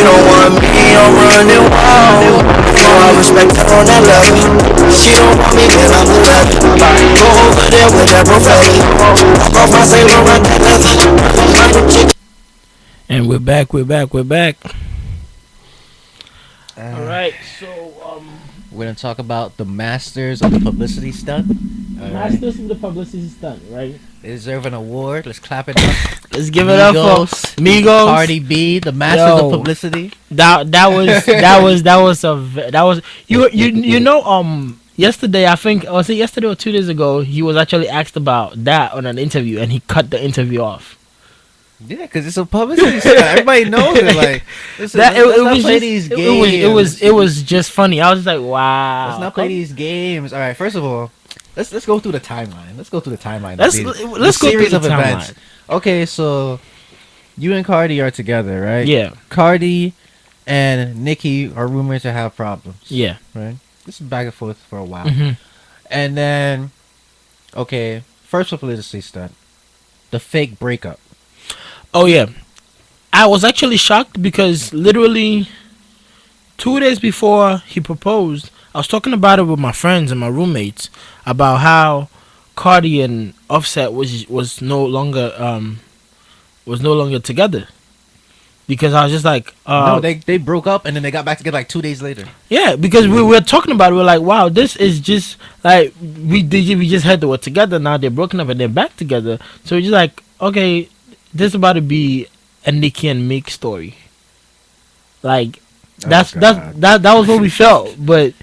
don't want me, I'm running wild. No, I respect her on that level. She don't want me, then I'm the level. Go over there with that professor. Walk off my Saint Laurent that leather. And we're back. All right, so we're gonna talk about the masters of the publicity stunt. Masters of the publicity stunt, right? They deserve an award. Let's clap it up. Let's give it up for Migos, Cardi B, the masters of publicity. That was you know yesterday, I think, was it yesterday or 2 days ago, he was actually asked about that on an interview and he cut the interview off. Yeah, because it's a publicity stunt. Everybody knows it. Like, listen, it was just funny. I was just like, wow. Let's not play these games. All right, first of all, let's go through the timeline. Let's go through the timeline. Let's go through the timeline. Okay, so you and Cardi are together, right? Yeah. Cardi and Nicki are rumored to have problems. Yeah. Right? This is back and forth for a while. Mm-hmm. And then, okay, first publicity stunt, the fake breakup. Oh, yeah. I was actually shocked because literally 2 days before he proposed, I was talking about it with my friends and my roommates about how Cardi and Offset was no longer together. Because I was just like, no, they broke up and then they got back together like 2 days later. Yeah, because we were talking about it. We were like, wow, this is just like we just heard they were together. Now they're broken up and they're back together. So we're just like, okay, this is about to be a Nicki and Meek story. Like that was what we felt. But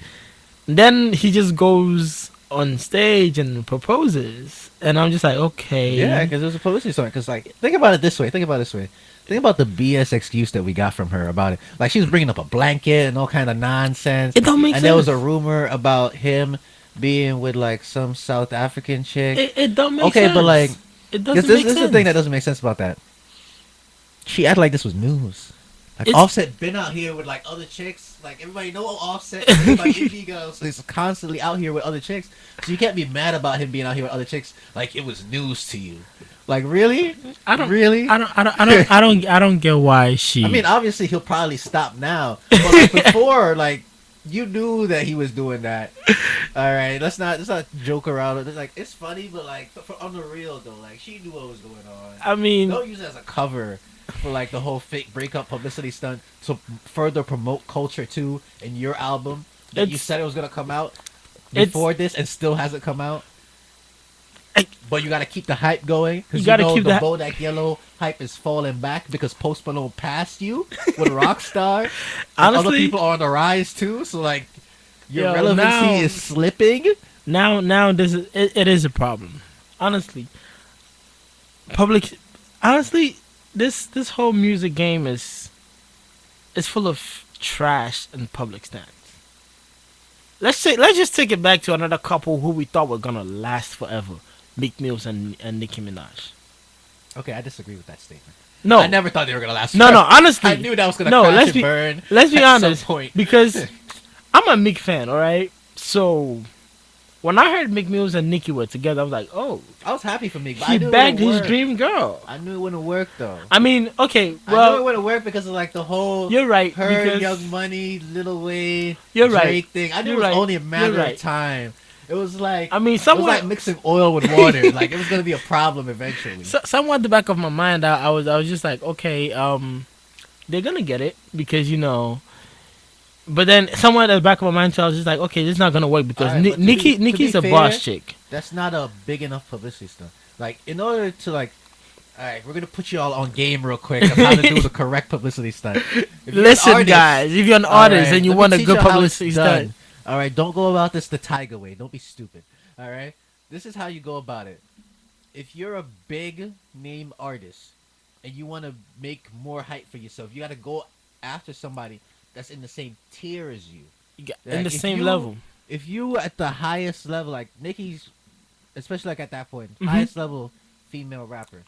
then he just goes on stage and proposes, and I'm just like, okay. Yeah, because it was a publicity stunt. Because like, think about it this way. Think about the BS excuse that we got from her about it. Like, she was bringing up a blanket and all kind of nonsense. It don't make sense. And there was a rumor about him being with like some South African chick. It don't make sense. Okay, but like, it doesn't make sense. This is the thing that doesn't make sense about that. She acted like this was news. Like, Offset been out here with like other chicks. Like, everybody know Offset. Like, indie girls, so he's constantly out here with other chicks. So you can't be mad about him being out here with other chicks. Like, it was news to you. Like, really? I don't get why she. I mean, obviously he'll probably stop now, but like before, like, you knew that he was doing that. All right, let's not joke around. It's like, it's funny, but like, on the real though, like, she knew what was going on. I mean, don't use it as a cover for like the whole fake breakup publicity stunt to further promote Culture 2 in your album that you said it was gonna come out before this and still hasn't come out. But you gotta keep the hype going because you know the Bodak Yellow hype is falling back because Post Malone passed you with Rockstar. Honestly, other people are on the rise too, so like your relevancy is slipping. Now, it is a problem. Honestly, this whole music game is full of trash and public stands. Let's just take it back to another couple who we thought were gonna last forever. Meek Mills and Nicki Minaj. Okay, I disagree with that statement. No, I never thought they were gonna last. No, honestly, I knew that was gonna crash and burn. Let's be honest, some point. Because I'm a Meek fan. All right, so when I heard Meek Mills and Nicki were together, I was like, oh, I was happy for Meek. He bagged his dream girl. I knew it wouldn't work though. I mean, okay, well, I knew it wouldn't work because of like the whole. You're right. Her, Young Money, Lil Wayne, Drake right. thing. I knew it was only a matter of time. It was like, I mean, it was like mixing oil with water. Like, it was gonna be a problem eventually. Somewhere at the back of my mind, I was just like, okay, they're gonna get it because you know. But then somewhere at the back of my mind, so I was just like, okay, this is not gonna work because right, Nicki's a boss chick. That's not a big enough publicity stunt. Like, in order to like, all right, we're gonna put you all on game real quick of how to do the correct publicity stunt. Listen, guys, if you're an artist and you want a good publicity stunt. All right, don't go about this the Tiger way. Don't be stupid. All right, this is how you go about it. If you're a big name artist and you want to make more hype for yourself, you got to go after somebody that's in the same tier as you. In the same level. If you at the highest level, like Nicki's, especially like at that point, highest level female rapper.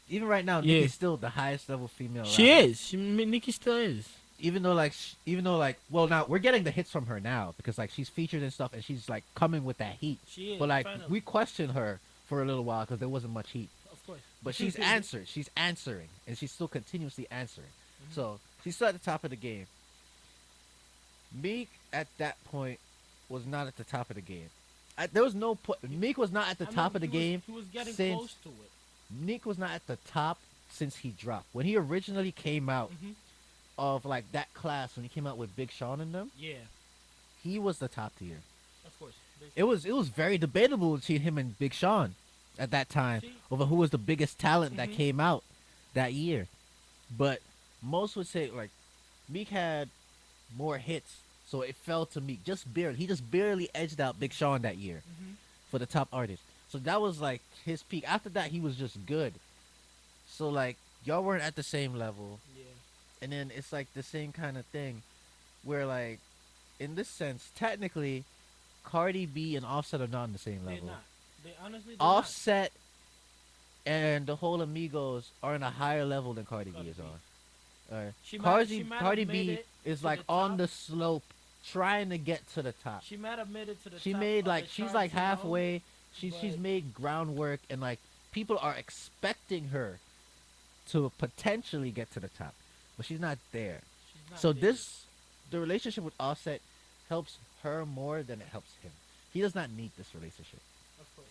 Even right now, Nicki's still the highest level female rapper. She is. Nicki still is. Even though well, now we're getting the hits from her now because like she's featured and stuff and she's like coming with that heat. She is, but like we questioned her for a little while because there wasn't much heat. Of course. But she's answering and she's still continuously answering. So He's still at the top of the game. Meek at that point was not at the top of the game. There was no point. Meek was not at the top of the game. He was getting since close to it. Meek was not at the top since he dropped. When he originally came out of like that class, when he came out with Big Sean and them, Yeah, he was the top tier. of course. It was very debatable between him and Big Sean at that time See? over who was the biggest talent that came out that year. But most would say like Meek had more hits, so it fell to Meek just barely. He just barely edged out Big Sean that year for the top artist. So that was like his peak. After that, he was just good. So like y'all weren't at the same level, Yeah. and then it's like the same kind of thing, where like in this sense, technically, Cardi B and Offset are not on the same They're level. not. They honestly. Offset and the whole Amigos are on a higher level than Cardi B Cardi is B. on. Alright. She might Cardi have made B it is to like the on top. the slope, trying to get to the top. She might have made it to the She top. made of like the she's charts, like you know, halfway. She's but- made groundwork, and like people are expecting her to potentially get to the top, but she's not there. She's not So there. the relationship with Offset helps her more than it helps him. He does not need this relationship. Of course.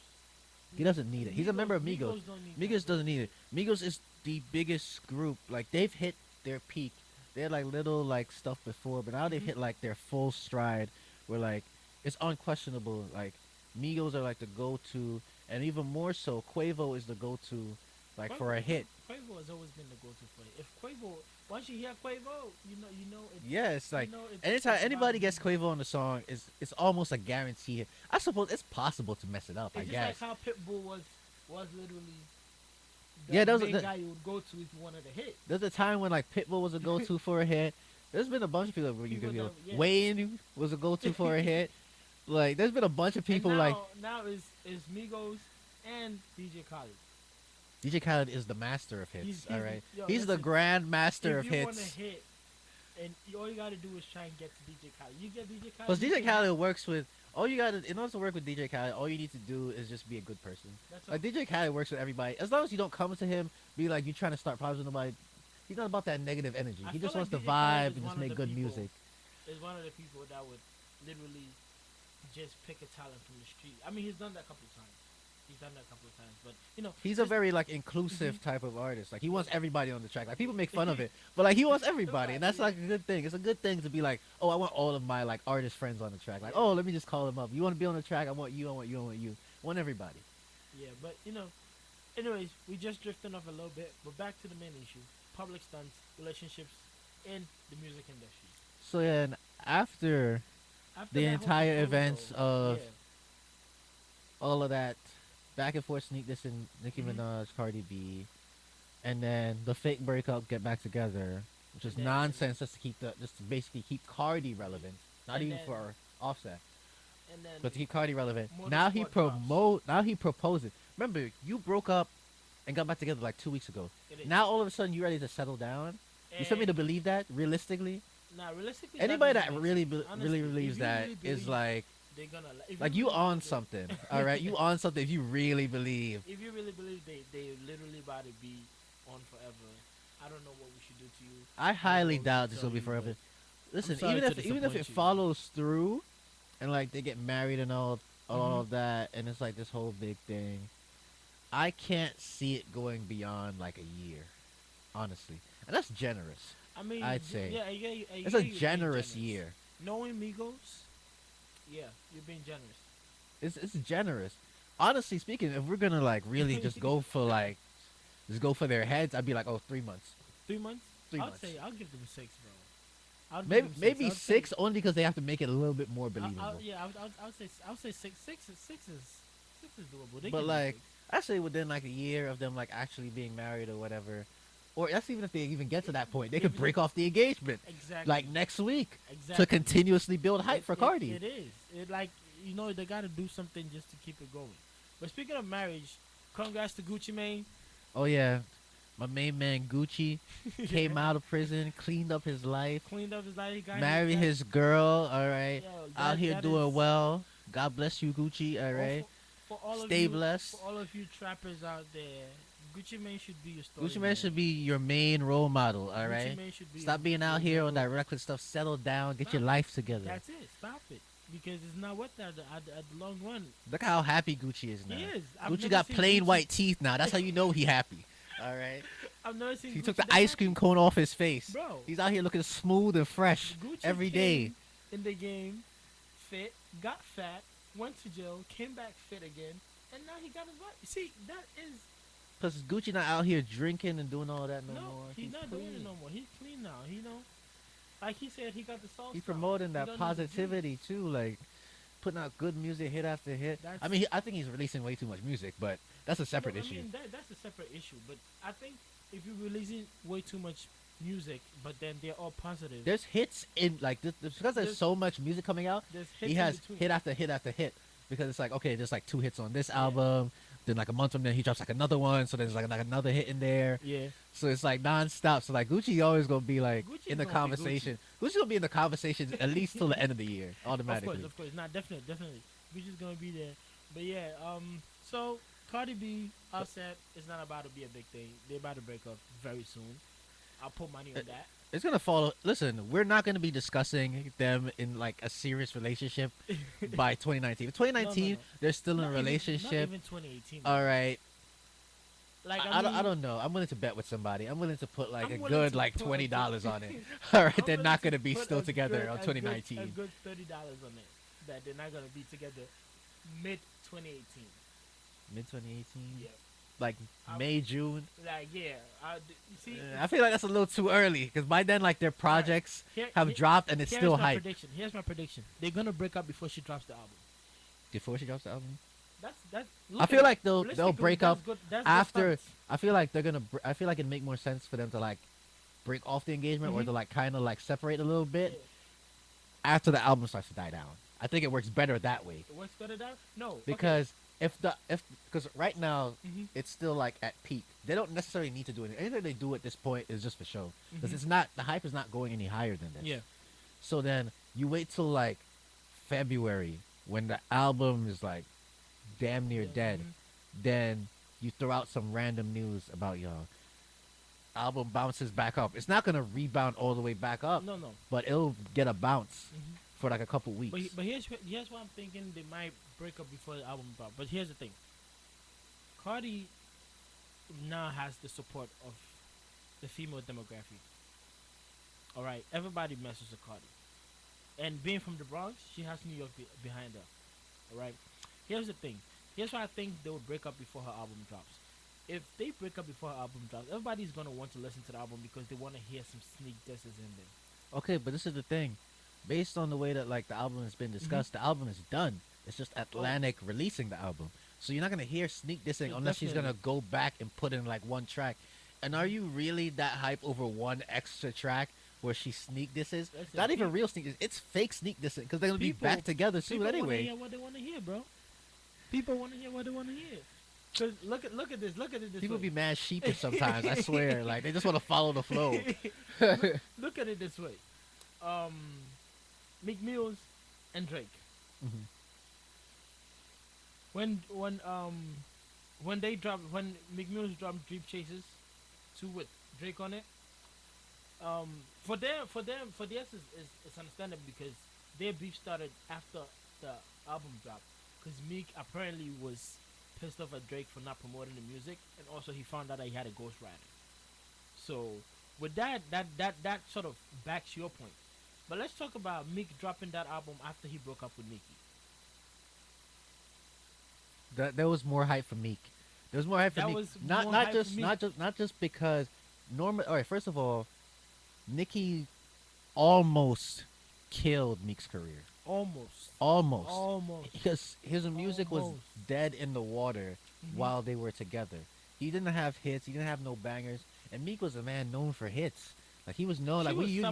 He doesn't need it. He's a member of Migos. Migos don't need Migos that. doesn't need it. Migos is the biggest group. Like they've hit their peak. They had like little like stuff before, but now they've hit like their full stride. Where like it's unquestionable. Like Migos are like the go-to, and even more so, Quavo is the go-to, like for a hit. Quavo has always been the go-to play. If Quavo, once you hear Quavo, you know. It's, Yeah, it's like you know, it's anytime about anybody him. gets Quavo on the song, it's almost a guarantee hit. I suppose it's possible to mess it up. It's I just guess. like how Pitbull was literally. The Yeah, that was- main that- guy you would go to if you wanted a hit. There's a time when like Pitbull was a go-to for a hit. There's been a bunch of people where you People could go. that- yeah. Wayne was a go-to for a hit. Like there's been a bunch of people And like now is Migos and DJ Khaled. DJ Khaled is the master of hits. He's- All right, yo, he's the listen, grand master of If you want a hits. hit, and all you gotta do is try and get to DJ Khaled. You get DJ Khaled. Plus you DJ can- Khaled works with all you gotta in order to work with DJ Khaled. All you need to do is just be a good person. That's Like DJ Khaled works with everybody. As long as you don't come to him, be like you trying to start problems with nobody. He's not about that negative energy. I He feel just like wants to DJ Khaled vibe is and one just of make the good people- music. is one of the people that would literally just pick a talent from the street. I mean, he's done that a couple of times. But you know, He's a just- very like inclusive type of artist. Like he wants everybody on the track. Like people make fun of it, but like he wants everybody, and that's like a good thing. It's a good thing to be like, oh, I want all of my like artist friends on the track. Like, oh, let me just call them up. You want to be on the track? I want you. I want you. I want you. I want everybody. yeah. But you know, anyways, we just drifting off a little bit. But back to the main issue: public stunts, relationships in the music industry. So then after After The that whole entire proposal, events of yeah, all of that back and forth sneak this in Nicki Mhm. Minaj, Cardi B, and then the fake breakup, get back together, which is And then- nonsense just to basically keep Cardi relevant, not And even then- for Offset. and then But to keep Cardi relevant. Motorsport Now he proposes. Remember, you broke up and got back together like 2 weeks ago. it is. Now all of a sudden you're ready to settle down. You want me to And- believe that realistically? Nah, realistically, Anybody that doesn't make really sense. Honestly, really if believes you that really is believe like they're gonna if like you really on believe- something. All right, you on something if you really believe. If you really believe they literally about to be on forever, I don't know what we should do to you. I highly know what doubt to this tell will be you, forever. Listen, sorry even to if it disappoint you. follows through, and like they get married and all Mhm. of that, and it's like this whole big thing, I can't see it going beyond like a year, honestly, and that's generous. I mean, I'd say. yeah, It's a generous year. Knowing Migos, yeah, you're being generous. It's generous. Honestly speaking, if we're gonna like really just go for like, just go for their heads, I'd be like, oh, 3 months. 3 months. 3 I'd months. say I'll give them 6, bro. Maybe 6 only because they have to make it a little bit more believable. I would say 6. 6 is doable. They But can do like, 6. I say within like a year of them like actually being married or whatever, or that's even if they even get to that point, they could Even break off the engagement Exactly. like next week exactly. to continuously build hype for Cardi. It is. It like they got to do something just to keep it going. But speaking of marriage, congrats to Gucci Mane. Oh yeah, my main man Gucci came out of prison, cleaned up his life, Cleaned up his life. He got married his girl. All right, Yo, out here that doing is- well. God bless you, Gucci. All right. For all of Stay you, blessed. For all of you trappers out there, Gucci Mane should be your story. Gucci Mane should be your main role model. All Gucci right. Mane should be Stop being out here on that reckless stuff. Settle down. Get your life together. That's it. Stop it. Because it's not worth that at the long run. Look how happy Gucci is now. He is. Gucci got plain white teeth now. That's how you know he happy. All right. I've never seen. He Gucci took the that ice happy. cream cone off his face. Bro. He's out here looking smooth and fresh Gucci every day. came in the game, fit, got fat, went to jail, came back fit again, and now he got his wife. See, that is. Plus, Gucci not out here drinking and doing all that no, No, more. he's not clean. doing it no more. He's clean now. He like he said, he got the salt. He's promoting that positivity too, like putting out good music hit after hit. I mean, I think he's releasing way too much music, but that's a separate issue. I mean, that's a separate issue. But I think if you're releasing way too much music, but then they're all positive. There's hits in like this because there's so much music coming out. He has hit after hit after hit because it's like okay, there's like 2 hits on this album. Then like a month from then he drops like another one, so there's like another hit in there. Yeah. So it's like non-stop. So like Gucci always gonna be like in the conversation. Gucci's gonna be in the conversation at least till the end of the year, automatically. Of course. Not definitely. Gucci's gonna be there. But yeah, so Cardi B, Offset is not about to be a big thing. They're about to break up very soon. I'll put money on that. It's gonna follow. Listen, we're not gonna be discussing them in like a serious relationship by 2019. 2019, they're still in a relationship. Not even 2018. All right. Like I don't know. I'm willing to bet with somebody. I'm willing to put like a willing good to like put $20 on it. All right, they're not gonna be put still a together good- on a 2019. A good $30 on it. That they're not gonna be together mid 2018. Mid 2018. Yeah. Like May, June. Like yeah. You see. I feel like that's a little too early because by then like their projects have dropped and it's still hype. Here's my prediction. They're gonna break up before she drops the album. Before she drops the album. That's. I feel like they'll break up that's after. I feel like they're gonna. I feel like it'd make more sense for them to like break off the engagement or to like kind of like separate a little bit after the album starts to die down. I think it works better that way. It works better that no because because right now it's still like at peak. They don't necessarily need to do anything. Anything they do at this point is just for show because it's not the hype is not going any higher than this. Yeah. So then you wait till like February when the album is like damn near dead. Then you throw out some random news about your album bounces back up. It's not gonna rebound all the way back up. No. But it'll get a bounce for like a couple weeks. But here's what I'm thinking. They might break up before the album drop. But here's the thing. Cardi now has the support of the female demographic. All right, everybody messes with Cardi, and being from the Bronx, she has New York behind her. All right. Here's the thing. Here's why I think they will break up before her album drops. If they break up before her album drops, everybody's gonna want to listen to the album because they want to hear some sneak disses in there. Okay, but this is the thing. Based on the way that like the album has been discussed, the album is done. It's just Atlantic releasing the album, so you're not gonna hear sneak dissing unless she's gonna go back and put in like one track. And are you really that hype over one extra track where she sneak disses? Not even real sneak disses. It's fake sneak dissing because they're gonna be back together soon anyway. People want to hear what they want to hear, bro. People want to hear what they want to hear. Cause look at this. Look at it this People way. be mad sheepish sometimes. I swear, like they just want to follow the flow. Look at it this way. Meek Mills and Drake. When Meek Mills dropped Dream Chasers 2 with Drake on it. For them, it's understandable because their beef started after the album dropped. Because Meek apparently was pissed off at Drake for not promoting the music, and also he found out that he had a ghostwriter. So with that sort of backs your point. But let's talk about Meek dropping that album after he broke up with Nicki. There was more hype for Meek. There was more hype for Meek. Not just because normal. All right, first of all, Nicki almost killed Meek's career. Almost. Because his music was dead in the water while they were together. He didn't have hits. He didn't have no bangers. And Meek was a man known for hits. Like he was known. Like you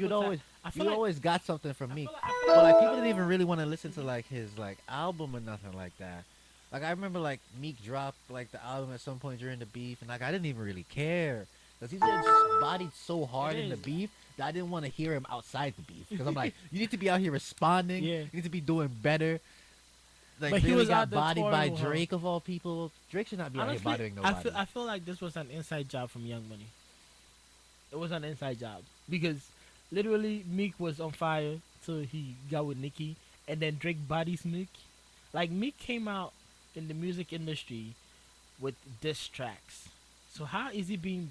always got something from Meek. But like people didn't even really want to listen to like his like album or nothing like that. Like I remember like Meek dropped like the album at some point during the beef, and like I didn't even really care. Because he's getting bodied so hard in the beef that I didn't want to hear him outside the beef. Because I'm like, you need to be out here responding. You need to be doing better. like But he really was got out there bodied touring by with her. Drake of all people. Drake should not be out here Honestly, bothering nobody. I feel like this was an inside job from Young Money. It was an inside job because literally Meek was on fire till he got with Nicki, and then Drake bodies Meek. Like Meek came out in the music industry with diss tracks. So how is he being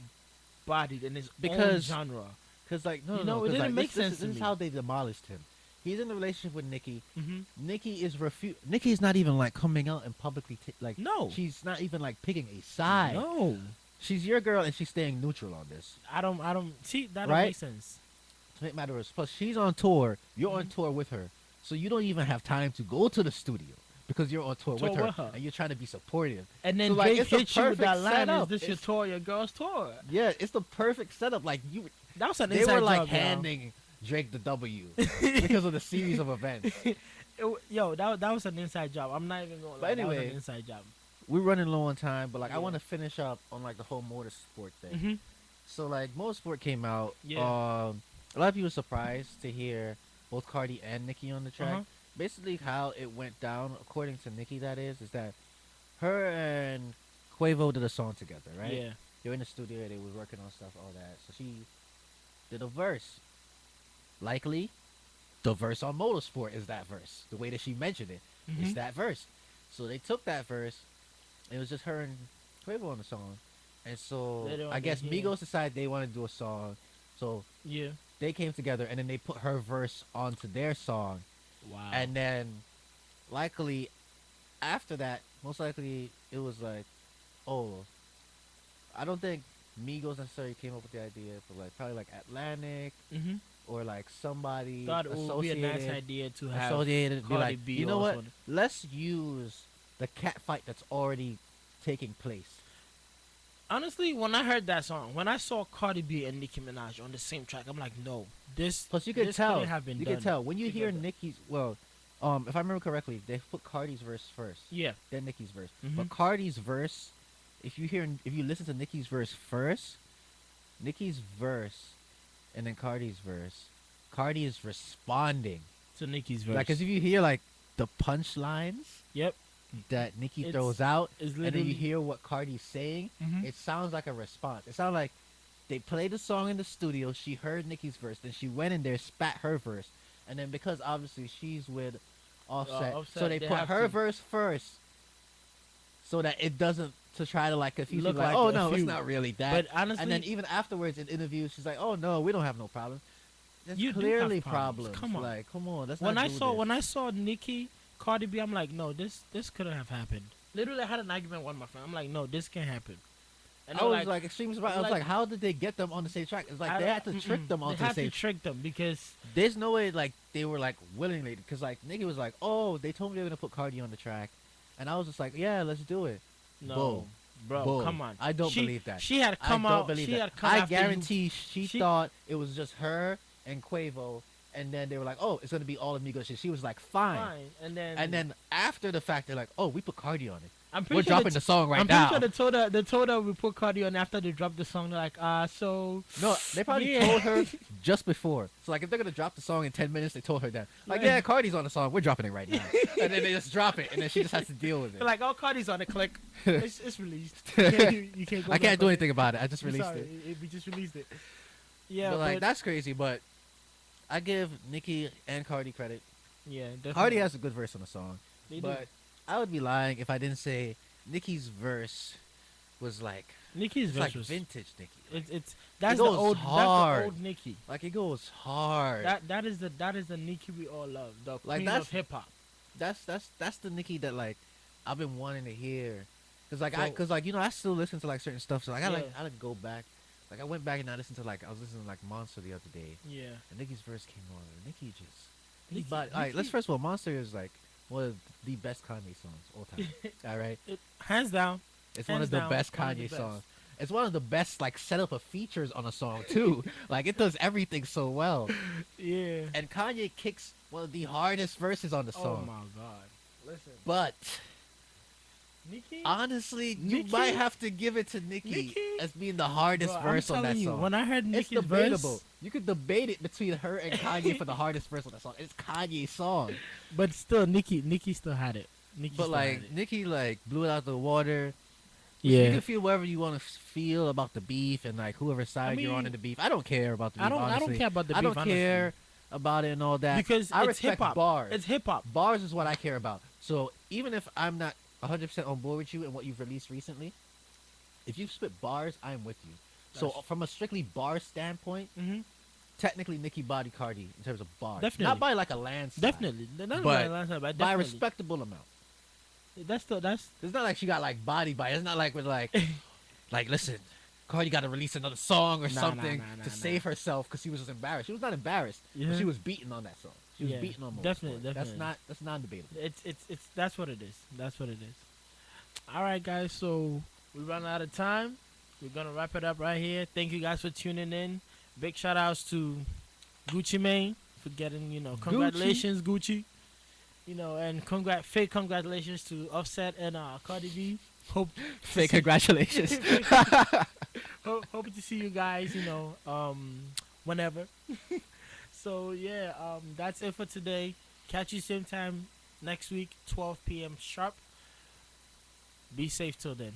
bodied in his own Because- genre? Because like no, You no, know, it 'cause, didn't like, make this, sense This, to this is me. how they demolished him. He's in a relationship with Nicki. Mm-hmm. Nicki is Nicki's not even like coming out and publicly like. No. she's not even like picking a side. No, She's your girl and she's staying neutral on this. I don't see that. Don't Right? make sense. To make matters, plus she's on tour. You're on Mhm. tour with her, so you don't even have time to go to the studio because you're on tour, Tour with, her, with her. and you're trying to be supportive. And then So, like, Drake it's the hits you with that perfect line: setup. "Is this your It's- tour? Your girl's tour?" Yeah, it's the perfect setup. Like That was an they inside were like job, y'all. handing Drake the W because of the series of events. Yo, that was an inside job. I'm not even going. But That was anyway, an inside job. We're running low on time, but like I Yeah. want to finish up on like the whole motorsport thing. Mm-hmm. So like motorsport came out. Yeah. A lot of people were surprised to hear both Cardi and Nicki on the track. Uh-huh. Basically, how it went down, according to Nicki, that is that her and Quavo did a song together, right? Yeah. They were in the studio. They was working on stuff, all that. So she did a verse. Likely, the verse on Motorsport is that verse. The way that she mentioned it is Mhm. that verse. So they took that verse. It was just her and Quavo on the song. And so Later on I guess they hear- Migos decided they want to do a song. So Yeah. they came together and then they put her verse onto their song. Wow. And then likely after that, most likely it was like, oh, I don't think Migos necessarily came up with the idea, but like probably like Atlantic mm-hmm. or like somebody Thought it would be a nice associated, idea to have associated, be Cardi like, B you know what? also. Let's use the cat fight that's already taking place. Honestly, when I heard that song, when I saw Cardi B and Nicki Minaj on the same track, I'm like, no, this. Plus, you can this tell. couldn't have been You done can tell when you hear together. Nicki's. Well, if I remember correctly, they put Cardi's verse first, Yeah. then Nicki's verse. Mhm. But Cardi's verse, if you listen to Nicki's verse first, Nicki's verse, and then Cardi's verse, Cardi is responding. To Nicki's verse. Like, cause if you hear like the punchlines Yep. that Nicki It's- throws out, it's and then literally- you hear what Cardi's saying, Mhm. it sounds like a response. It sounds like they played the song in the studio. She heard Nicki's verse, then she went in there, spat her verse, and then because obviously she's with Offset, Offset, so they they put have her to- verse first, so that it doesn't to try to like confuse Look you. Like, like oh a no, it's feud. not really that. But honestly, and then even afterwards in interviews, she's like, oh no, we don't have no problem. There's You do clearly have problems. Come on. Like, come on, let's when not I do saw this. when I saw Nicki, Cardi B, I'm like, no, this couldn't have happened. Literally, I had an argument with my friend. I'm like, no, this can't happen. And I they're was like extremely surprised. I was like, how did they get them on the same track? It's like they had to trick them onto They the had same. to trick them because There's no way like they were like willingly, because like Nicki was like, oh, they told me they were gonna put Cardi on the track, and I was just like, yeah, let's do it. no, Bull. bro, Bull. come on. I don't She- believe that. She had come I don't out. believe She that. had come I after you. guarantee she she- thought it was just her and Quavo, and then they were like, oh, it's gonna be all Amigos shit. She was like, fine. Fine, and And then after the fact, they're like, oh, we put Cardi on it. I'm We're pretty sure dropping the song right I'm now. pretty sure they told her we put Cardi on after they dropped the song. They're like, so No, they probably Yeah. told her just before. So like, if they're gonna drop the song in 10 minutes, they told her that. Like, Right. yeah, Cardi's on the song. We're dropping it right now. And then they just drop it, and then she just has to deal with it. they're like, oh, Cardi's on it. Click, it's released. You can't go I back can't do on anything about it. I just I'm released sorry, it. We just released it. Yeah, But like, that's crazy. But I give Nicki and Cardi credit. yeah. Definitely. Cardi has a good verse on the song, They do. but I would be lying if I didn't say Nicki's verse was like Nicki's it's verse like was vintage Nicki. it's that's the goes old hard. That's the old Nicki. Like, it goes hard. That is the Nicki we all love. The Like, queen that's- of hip hop. that's the Nicki that like I've been wanting to hear, cause like So- you know I still listen to like certain stuff, so like I Yeah. like go back, like I went back and I listened to like I was listening to like Monster the other day, Yeah. and Nicki's verse came on, and Nicki just Nicki- but all right, let's Nicki- first of all, Monster is like one of the best Kanye songs all time. All right, Hands down. it's one Hands of the down, best one of the Kanye best. songs. It's one of the best like setup of features on a song too. Like, it does everything so well, Yeah. and Kanye kicks one of the hardest verses on the Oh song. my god. Listen, But Nicki. honestly, you Nicki? might have to give it to Nicki Nicki? as being the hardest Bro, verse I'm on that telling you, song. when I heard It's Nicki's debatable. verse, You could debate it between her and Kanye for the hardest verse on that song. It's Kanye's song. but still, Nicki still had it. Nicki But still had like it. Nicki like blew it out the water. You Yeah. can feel whatever you want to feel about the beef and like whoever side you're on mean, in the beef. I don't care about the beef. I don't Honestly, care about the I beef. don't Honestly, care about it and all that because I it's hip respect hop. bars. It's hip hop. Bars is what I care about. So even if I'm not 100% on board with you and what you've released recently, if you spit bars, I'm with you. So That's- from a strictly bar standpoint, Mhm. technically Nicki body Cardi in terms of bars, Definitely. not by like a landslide, Definitely. Not But last time, but by a definitely. respectable amount. That's It's not like she got like body by. It's not like with like listen, Cardi got to release another song or something nah, to save herself because she was just embarrassed. She was not embarrassed, Yeah. but she was beaten on that song. She was Yeah, beaten on most. definitely. That's non-debatable. it's that's what it is. That's what it is. All right, guys. So we run out of time. We're gonna wrap it up right here. Thank you guys for tuning in. Big shout outs to Gucci Mane for getting, congratulations Gucci. And fake congratulations to Offset and Cardi B. Hope Fake congratulations. hoping to see you guys, whenever. So yeah, that's it for today. Catch you same time next week, 12 p.m. sharp. Be safe till then.